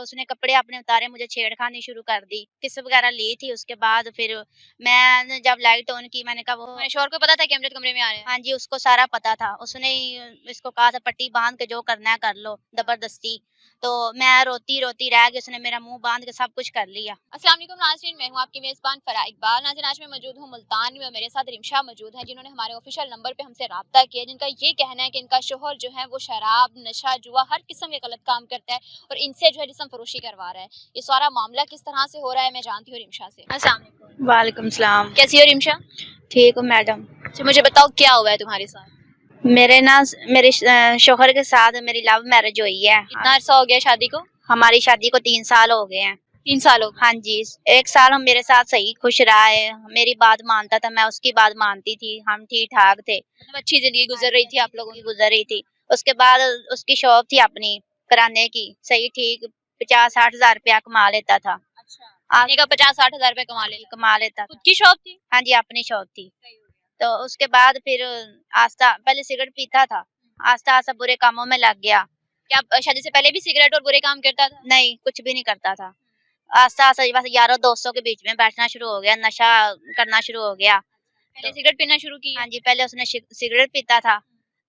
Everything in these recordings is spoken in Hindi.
उसने कपड़े अपने उतारे, मुझे छेड़खानी शुरू कर दी, किस वगैरह ली थी। उसके बाद फिर मैंने जब लाइट ऑन की, मैंने कहा वो तुम्हारे शौहर को पता था कि अमजद कमरे में आ रहे हैं? हाँ जी, उसको सारा पता था। उसने ही इसको कहा था पट्टी बाँध के जो करना है कर लो, ज़बरदस्ती। तो मैं रोती-रोती रह गई, उसने मेरा मुँह बाँध के सब कुछ कर लिया। अस्सलाम वालेकुम नाज़रीन, मैं हूँ आपकी मेज़बान फ़राह इकबाल। नाज़रीन, आज मैं मौजूद हूँ मुल्तान में और मेरे साथ रिमशा मौजूद है, जिन्होंने हमारे ऑफिशियल नंबर पे हमसे राब्ता किया, जिनका ये कहना है कि इनका शौहर जो है वो शराब, नशा, जुआ हर किस्म के गलत काम करता है और इनसे जो है जिस्म फ़रोशी करवा रहा है। ये सारा मामला किस तरह से हो रहा है मैं जानती हूँ रिमशा से। अस्सलाम वालेकुम। वालेकुम सलाम। कैसी हो रिमशा? ठीक हूँ मैडम। अच्छा, मुझे बताओ क्या हुआ है तुम्हारे साथ? मेरे शौहर के साथ मेरी लव मैरिज हुई है। कितना अरसा हो गया शादी को? हमारी शादी को 3 साल हो गए हैं। 3 साल हो गए। हाँ जी, 1 साल हम मेरे साथ सही खुश रहा है, मेरी बात मानता था, मैं उसकी बात मानती थी, हम ठीक-ठाक थे। मतलब अच्छी ज़िंदगी हाँ गुज़र जी, रही थी अच्छी आप लोगों ज़िंदगी की। गुज़र रही थी। उसके बाद उसकी शॉप थी अपनी किराने की, सही ठीक 50-60 हज़ार रुपया कमा लेता था। अच्छा, आ महीने का 50-60 हज़ार रुपए कमा लेता। कमा लेता खुद था। की शॉप थी? हाँ जी, अपनी शॉप थी। सही हो गया। तो उसके बाद फिर आस्ता पहले सिगरेट पीता था, आस्ता-आस्ता बुरे कामों में लग गया। क्या शादी से पहले भी सिगरेट और बुरे काम करता था? नहीं, कुछ भी नहीं करता था। आस्ता-आस्ता बस यारों दोस्तों के बीच में बैठना शुरू हो गया, नशा करना शुरू हो गया। पहले तो सिगरेट पीना शुरू किया? हाँ जी, पहले उसने सिगरेट पीता था,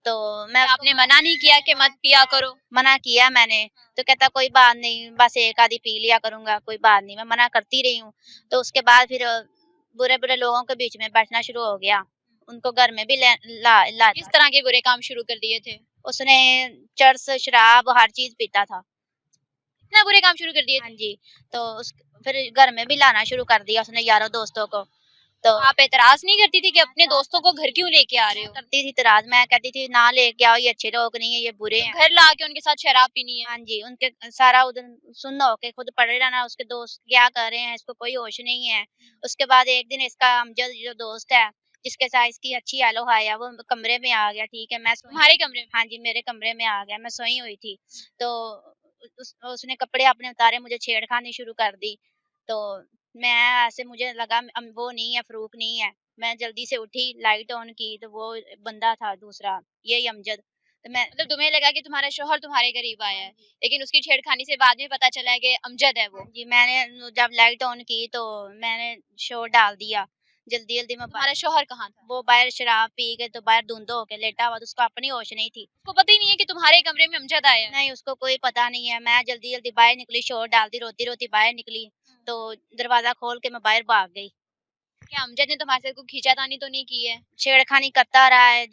तो मैं क्या उसको आपने मना नहीं किया कि मत पिया करो? मना किया मैंने, तो कहता कोई बात नहीं, बस एक आधी पी लिया करूँगा, कोई बात नहीं, मैं मना करती रही हूँ। तो उसके बाद फिर बुरे-बुरे लोगों के बीच में बैठना शुरू हो गया, उनको घर में भी ले ला किस लाता था। तरह के बुरे काम शुरू कर दिए थे? उसने चरस, शराब हर चीज़ पीता था। इतना बुरे काम शुरू कर दिए हाँ थे? जी, तो उस फिर घर में भी लाना शुरू कर दिया उसने यारों दोस्तों को। तो आप एतराज़ नहीं करती थी कि मैं अपने एतराज़ दोस्तों को घर क्यों लेके आ रहे मैं हो? करती थी एतराज़, मैं कहती थी ना लेके आओ, ये अच्छे लोग नहीं है, ये बुरे मतलब हैं। घर ला के उनके साथ शराब पीनी है? हाँ जी, उनके सारा उधर सुन्न होके खुद पड़े रहना, उसके दोस्त क्या कर रहे हैं, इसको कोई होश नहीं है। उसके बाद एक दिन इसका अमजद जो दोस्त है, जिसके साथ इसकी अच्छी हेलो-हाय है, वो कमरे में आ गया, ठीक है, मैं सोई तुम्हारे कमरे में? हाँ जी, मेरे कमरे में आ गया, मैं सोई हुई थी। तो उसने कपड़े अपने उतारे, मुझे छेड़खानी शुरू कर दी। तो मैं ऐसे मुझे लगा वो नहीं है, फ़रूक नहीं है। मैं जल्दी से उठी, लाइट ऑन की, तो वो बंदा था दूसरा, यही अमजद। तो मैं मतलब तुम्हें लगा कि तुम्हारा शौहर तुम्हारे करीब आया है, लेकिन उसकी छेड़खानी से बाद में पता चला है कि अमजद है हाँ वो। जी, मैंने जब लाइट ऑन की तो मैंने शोर डाल दिया। जल्दी-जल्दी में तुम्हारा शौहर कहाँ था? वो बाहर शराब पी के तो बाहर धुंध होके लेटा हुआ था, उसको अपनी होश नहीं थी। उसको पता ही नहीं है कि तुम्हारे कमरे में अमजद आया है। नहीं, उसको कोई पता नहीं है, मैं जल्दी-जल्दी बाहर निकली, शोर डालती रोती-रोती बाहर निकली, तो दरवाज़ा खोल के मैं बाहर भाग गई। क्या अमजद ने तुम्हारे साथ कोई खींचातानी तो नहीं की है? छेड़खानी करता रहा है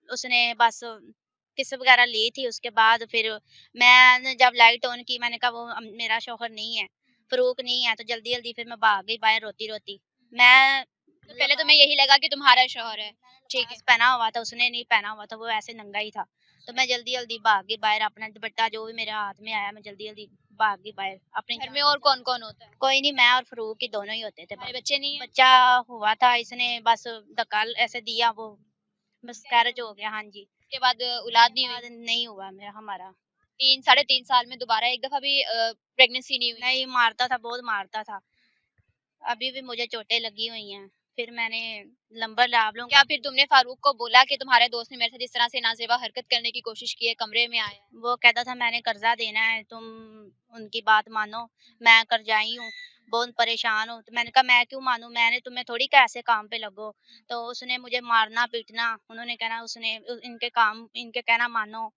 उसने बस किस वगैरह ली थी। उसके बाद फिर मैंने जब लाइट ऑन की, मैंने कहा वो मेरा शौहर नहीं है, फ़रूक नहीं है, तो जल्दी-जल्दी फिर मैं भाग गई बाहर रोती-रोती। मैं तो पहले तुम्हें यही लगा कि तुम्हारा शौहर है, ठीक है। लिबास पहना हुआ था, उसने नहीं पहना हुआ था, वो ऐसे नंगा ही था। तो मैं जल्दी-जल्दी भाग गई बाहर, अपना दुपट्टा जो भी मेरे हाथ में आया, मैं जल्दी-जल्दी भाग गई बाहर अपनी घर जान में और बचाने। कौन-कौन होता है? कोई नहीं, मैं और फ़रूक ही दोनों ही होते थे तुम्हारे बस। बच्चे नहीं हैं? बच्चा हुआ था, इसने बस धक्का ऐसे दिया, वो मिसकैरेज हो गया। हाँ जी। उसके बाद औलाद नहीं हुई? बाद नहीं हुआ मेरा हमारा। 3 साढ़े 3 साल में दोबारा एक दफ़ा भी प्रेगनेंसी नहीं हुई? नहीं, मारता था, बहुत मारता था। अभी भी मुझे चोटें लगी हुई हैं। फिर मैंने नंबर आप लोगों क्या का फिर तुमने फारूक को बोला कि तुम्हारे दोस्त ने मेरे साथ इस तरह से नाज़ेबा हरकत करने की कोशिश की है, कमरे में आया है? वो कहता था मैंने कर्ज़ा देना है, तुम उनकी बात मानो, मैं कर्ज़ाई हूँ, बहुत परेशान हूँ। तो मैंने कहा मैं क्यों मानूँ, मैंने तुम्हें थोड़ी कहा ऐसे काम पे लगो। तो उसने मुझे मारना-पीटना, उन्होंने कहना उसने इनके कहना मानो।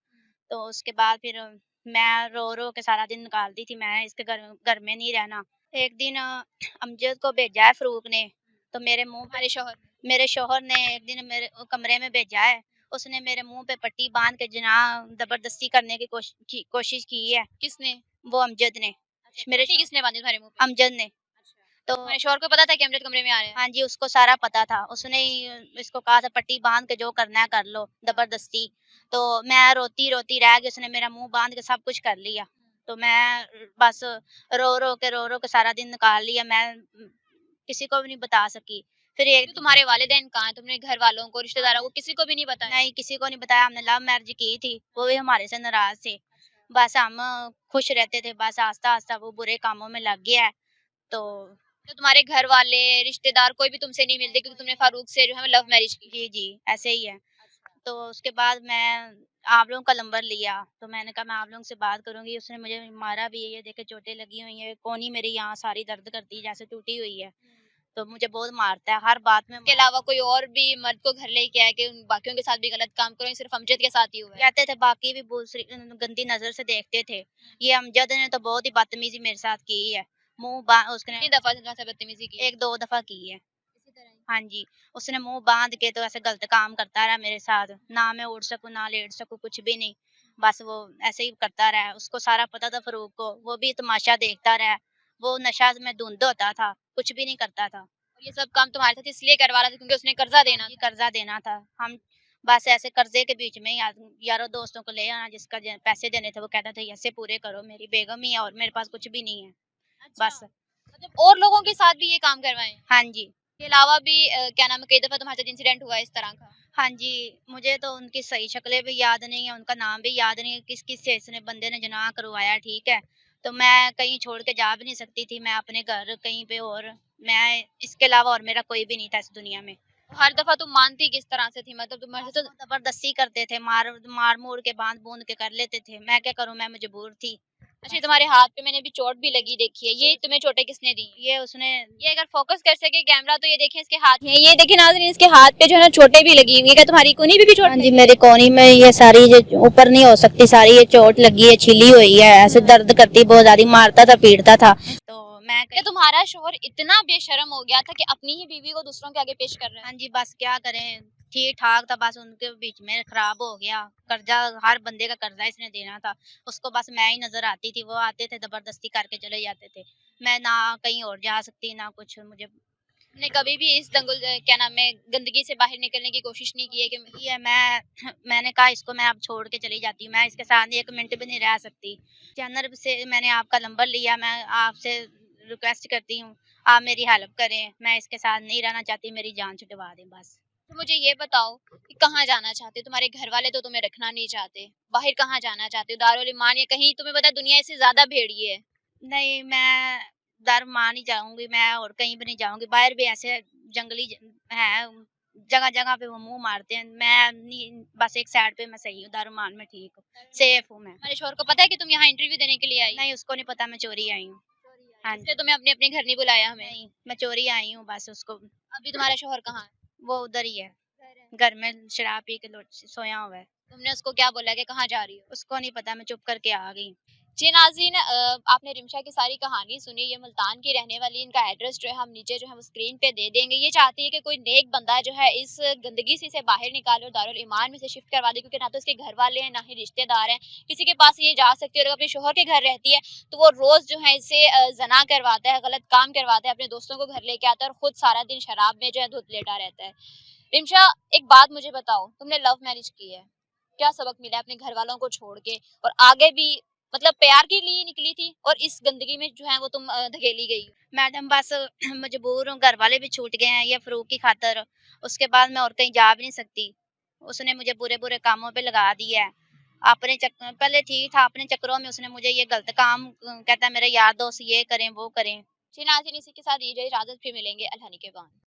तो उसके बाद फिर मैं रो-रो के सारा दिन निकालती थी, मैं इसके घर घर में नहीं रहना। एक दिन अमजद को भेजा है फ़रूक ने, तो मेरे मुँह पे तुम्हारे शौहर ने? मेरे शौहर ने एक दिन मेरे कमरे में भेजा है, उसने मेरे मुँह पे पट्टी बाँध के ज़बरदस्ती करने की कोशिश की है, किसने? वो अमजद ने, अच्छा, मेरे पट्टी शौ किसने बाँधी तुम्हारे मुँह पे? अमजद ने। अच्छा, तो तुम्हारे शौहर को पता था कि अमजद कमरे में आ रहा है? हाँ जी, उसको सारा पता था, उसने ही इसको कहा था पट्टी बाँध के जो करना है कर लो, ज़बरदस्ती। तो मैं रोती-रोती रह गई, उसने मेरा मुँह बाँध के सब कुछ कर लिया। तो मैं बस रो-रो के सारा दिन निकाल लिया, मैं किसी को भी नहीं बता सकी। फिर एक तो तुम्हारे वालिदैन कहाँ हैं? तुमने घर वालों को, रिश्तेदारों को किसी को भी नहीं बताया? नहीं, किसी को नहीं बताया, हमने लव मैरिज की थी, वो भी हमारे से नाराज़ थे। बस हम खुश रहते थे, बस आस्ता-आस्ता वो बुरे कामों में लग गया है, तो तो तुम्हारे घर वाले, रिश्तेदार कोई भी तुमसे नहीं मिलते क्योंकि तुमने फारूक से जो है लव मैरिज की? जी, जी, ऐसे ही है। तो उसके बाद मैं आप लोगों का नंबर लिया, तो मैंने कहा मैं आप लोगों से बात करूँगी, उसने मुझे मारा भी है, ये देखे चोटें लगी हुई हैं, कोहनी मेरी यहाँ सारी दर्द करती है जैसे टूटी हुई है, तो मुझे बहुत मारता है, हर बात में इसके अलावा कोई और भी मर्द को घर लेके आया कि उन बाकियों के साथ भी गलत काम करो, या सिर्फ अमजद के साथ ही हुआ है? कहते थे बाकी भी दूसरी गंदी नज़र से देखते थे, ये अमजद ने तो बहुत ही बदतमीज़ी मेरे साथ की है, उसने कितनी दफा से बदतमीजी की? 1-2 दफ़ा की है। इसी तरह ही। हाँ जी, उसने मुँह बाँध के तो ऐसे गलत काम करता रहा मेरे साथ, ना मैं उठ सकूँ, ना लेट सकूँ, कुछ भी नहीं। बस वो ऐसे ही करता रहा, उसको सारा पता था फ़ारूक को, वो भी तमाशा देखता रहा। वो नशा में धुंध होता था, कुछ भी नहीं करता था। और ये सब काम तुम्हारे साथ इसलिए करवा रहा था क्योंकि उसने कर्जा देना ये था। कर्ज़ा देना था, हम बस ऐसे कर्ज़े के बीच में ही यारों दोस्तों को ले आना, जिसका ज पैसे देने थे, वो कहता था ऐसे पूरे करो, मेरी बेगम ही है और मेरे पास कुछ भी नहीं है। अच्छा, बस मतलब और लोगों के साथ भी ये काम करवाए हैं? हाँ जी। इसके अलावा भी क्या नाम है, कई दफा तुम्हारे साथ इंसिडेंट हुआ है इस तरह का? हाँ जी, मुझे तो उनकी सही शक्लें भी याद नहीं है, उनका नाम भी याद नहीं है, किस-किस से इसने बंदे ने जिनाह करवाया, ठीक है? तो मैं कहीं छोड़ के जा भी नहीं सकती थी, मैं अपने घर कहीं पे और मैं इसके अलावा और मेरा कोई भी नहीं था इस दुनिया में। हर दफा तुम मानती किस तरह से थी, मतलब तुम्हारे बस साथ वो ज़बरदस्ती करते थे, मार-मूर के बाँध-बूँध के कर लेते थे, मैं क्या करूँ, मैं मजबूर थी। अच्छा, ऐसे तुम्हारे हाथ पे मैंने अभी चोट भी लगी देखी है, ये तुम्हें चोटें किसने दी? ये उसने ये अगर फोकस कर सके कैमरा तो ये देखें इसके हाथ में, ये देखिए नाज़रीन, इसके हाथ पे जो है ना चोटें भी लगी हुई है। क्या तुम्हारी कूनी भी चोट हाँ लगी जी, है? मेरी कोहनी में ये सारी ये ऊपर नहीं हो सकती, सारी ये चोट लगी है, छिली हुई है, ऐसे दर्द करती बहुत ज़्यादा, मारता था, पीटता था। तो मैं क्या तुम्हारा शोहर इतना बेशर्म हो गया था कि अपनी ही बीवी को दूसरों के आगे पेश कर रहा है? हाँ जी, बस क्या करें, ठीक-ठाक था, बस उनके बीच में खराब हो गया। कर्ज़ा हर बंदे का कर्ज़ा इसने देना था। उसको बस मैं ही नज़र आती थी, वो आते थे ज़बरदस्ती करके चले जाते थे। मैं ना कहीं और जा सकती, ना कुछ मुझे तुमने कभी भी इस क्या नाम है, गंदगी से बाहर निकलने की कोशिश नहीं की है कि ये मैं मैंने कहा इसको मैं अब छोड़ के चली जाती हूँ, मैं इसके साथ 1 मिनट भी नहीं रह सकती। चैनल से मैंने आपका नंबर लिया, मैं आपसे रिक्वेस्ट करती हूँ, आप मेरी हेल्प करें। मैं इसके साथ नहीं रहना चाहती, मेरी जान छुड़वा दें बस। तो मुझे ये बताओ कि कहाँ जाना चाहते हो? तुम्हारे घर वाले तो तुम्हें रखना नहीं चाहते, बाहर कहाँ जाना चाहते हो? दारुल ईमान या कहीं, तुम्हें पता है दुनिया इससे ज्यादा भेड़िए है। नहीं, मैं दरमान ही जाऊँगी, मैं और कहीं भी नहीं जाऊँगी। बाहर भी ऐसे जंगली हैं, जगह-जगह पे वो मुँह मारते हैं। मैं नहीं, बस एक साइड पे मैं सही हूँ, दरमान में ठीक हूँ, सेफ हूँ मैं। तुम्हारे शोहर को पता है कि तुम यहाँ इंटरव्यू देने के लिए आई हो? नहीं, उसको नहीं पता मैं चोरी आई हूँ। हाँ इसलिए जी। तुम्हें अपने अपने घर नहीं बुलाया हमें? नहीं, मैं चोरी आई हूँ बस उसको अभी तुम्हारा शोहर कहाँ है? वो उधर ही है, घर है। घर में शराब पी के सोया हुआ है। तुमने उसको क्या बोला कि कहाँ जा रही हो? उसको नहीं पता, मैं चुप करके आ गई। जी नाज़रीन, आपने रिमशा की सारी कहानी सुनी। ये मुल्तान की रहने वाली, इनका एड्रेस जो है हम नीचे जो है वो स्क्रीन पे दे देंगे। ये चाहती है कि कोई नेक बंदा जो है इस गंदगी से इसे बाहर निकाले और दारुल ईमान में से शिफ्ट करवा दे, क्योंकि ना तो इसके घर वाले हैं, ना ही रिश्तेदार हैं, किसी के पास ये जा सकती है। और अगर अपने शोहर के घर रहती है तो वो रोज़ जो है इसे ज़ना करवाता है, गलत काम करवाता है, अपने दोस्तों को घर लेके आता है और खुद सारा दिन शराब में जो है धुत लेटा रहता है। रिमशा, एक बात मुझे बताओ, तुमने लव मैरिज की है, क्या सबक मिला है अपने घर वालों को छोड़ के, और आगे भी मतलब प्यार के लिए निकली थी और इस गंदगी में जो है वो तुम धकेली गई? मैडम बस मजबूर हूँ, घर वाले भी छूट गए हैं ये फ़ारूक की खातिर। उसके बाद मैं और कहीं जा भी नहीं सकती। उसने मुझे बुरे-बुरे कामों पे लगा दिया है। पहले ठीक था, अपने चक्करों में उसने मुझे ये गलत काम कहता है मेरे यार दोस्त ये करें, वो करें। जी नाज़रीन, इसी के साथ दीजिए इजाज़त, फिर मिलेंगे अल्लाह निगहबान।